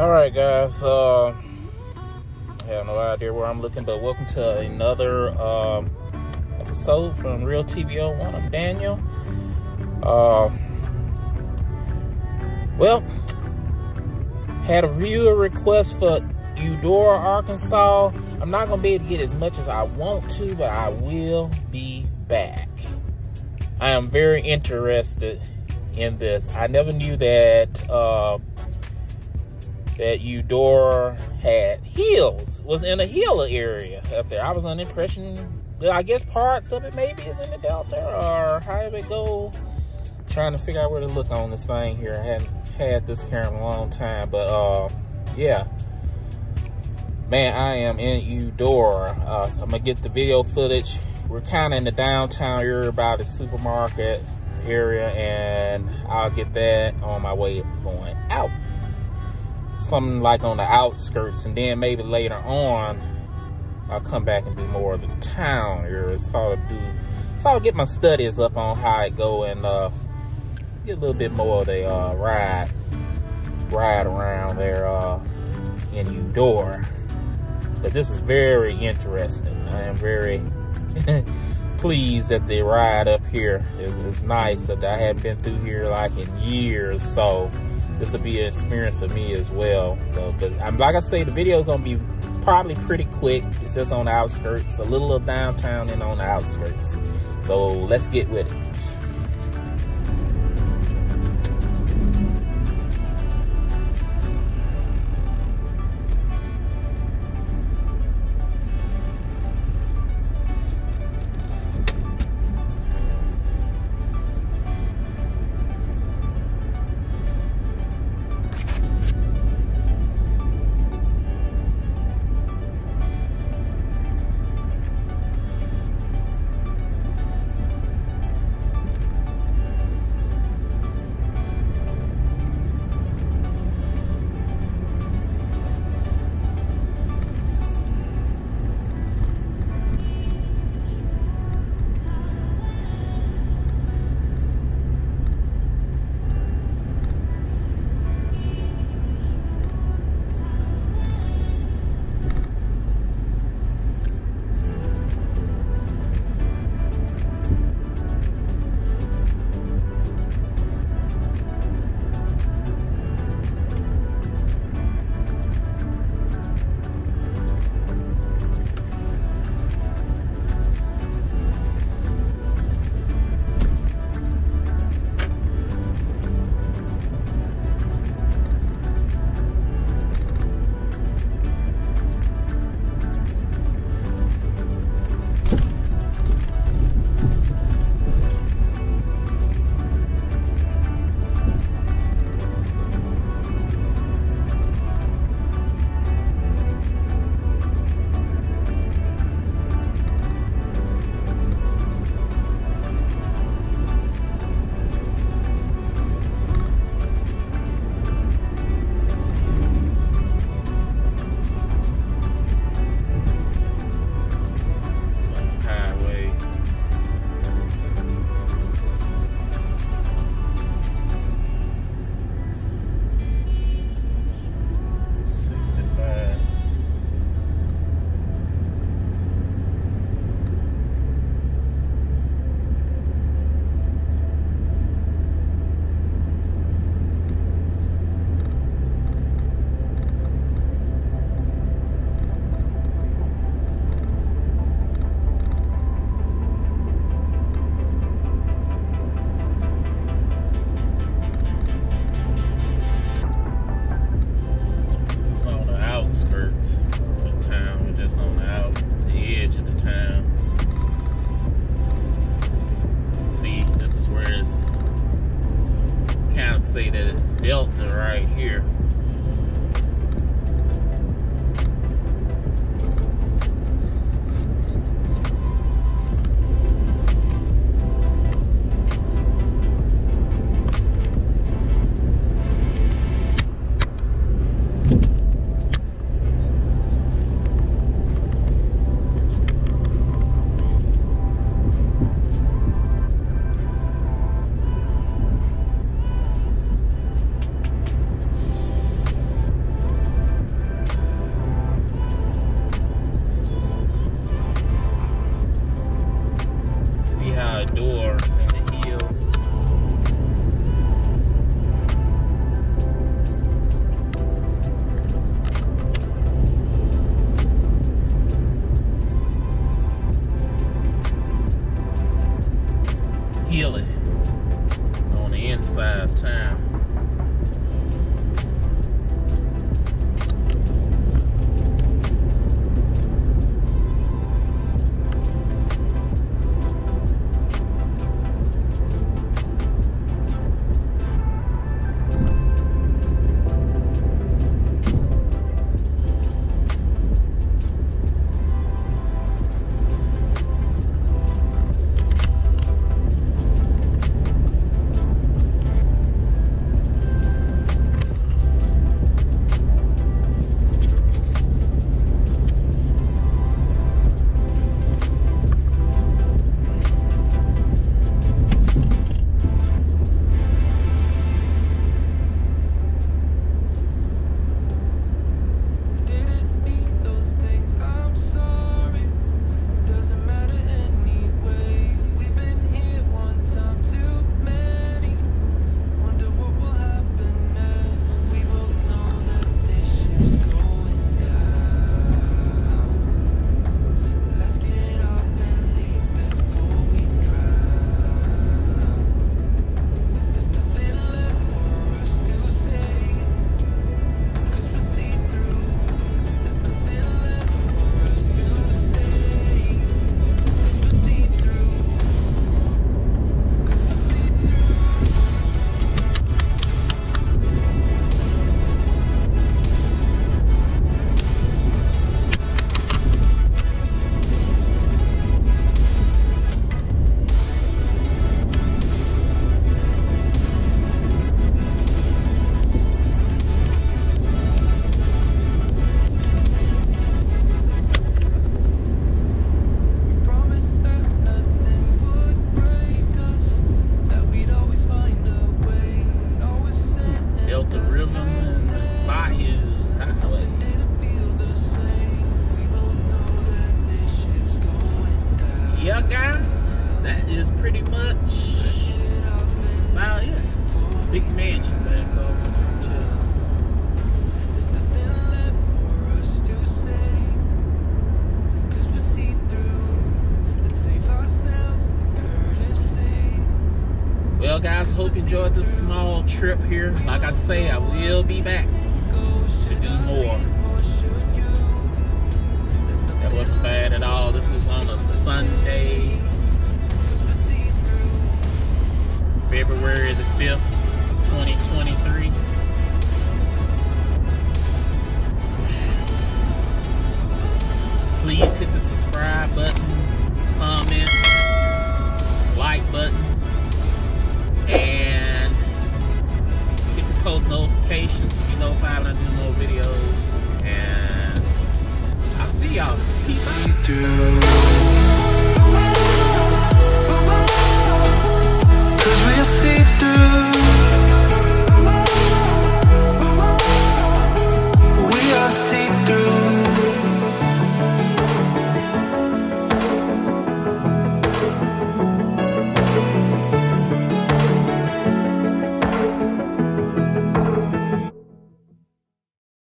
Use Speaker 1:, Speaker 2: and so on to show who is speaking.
Speaker 1: Alright guys, I have no idea where I'm looking, but welcome to another episode from Real TVO1. I'm Daniel. Well, had a viewer request for Eudora, Arkansas. I'm not going to be able to get as much as I want to, but I will be back. I am very interested in this. I never knew that that Eudora had hills, was in a hill area up there. I was under the impression, well, I guess parts of it maybe is in the Delta or however it go. Trying to figure out where to look on this thing here. I hadn't had this camera in a long time, but yeah. Man, I am in Eudora. I'm gonna get the video footage. We're kind of in the downtown area by the supermarket area, and I'll get that on my way going out. Something like on the outskirts, and then maybe later on I'll come back and do more of the town area. So I'll get my studies up on how it go and get a little bit more of the ride around there in Eudora. But this is very interesting. I am very pleased that the ride up here is nice. I haven't been through here like in years, so this will be an experience for me as well. But like I say, the video is going to be probably pretty quick. It's just on the outskirts, a little of downtown and on the outskirts. So let's get with it. Say that it's Delta right here. side of town. Yeah, guys, that is pretty much about it. Big mansion, man. Well, guys, hope you enjoyed this small trip here. Like I say, I will be back to do more. That wasn't bad at all. This is on a Sunday, February the 5th, 2023. Please hit the subscribe button.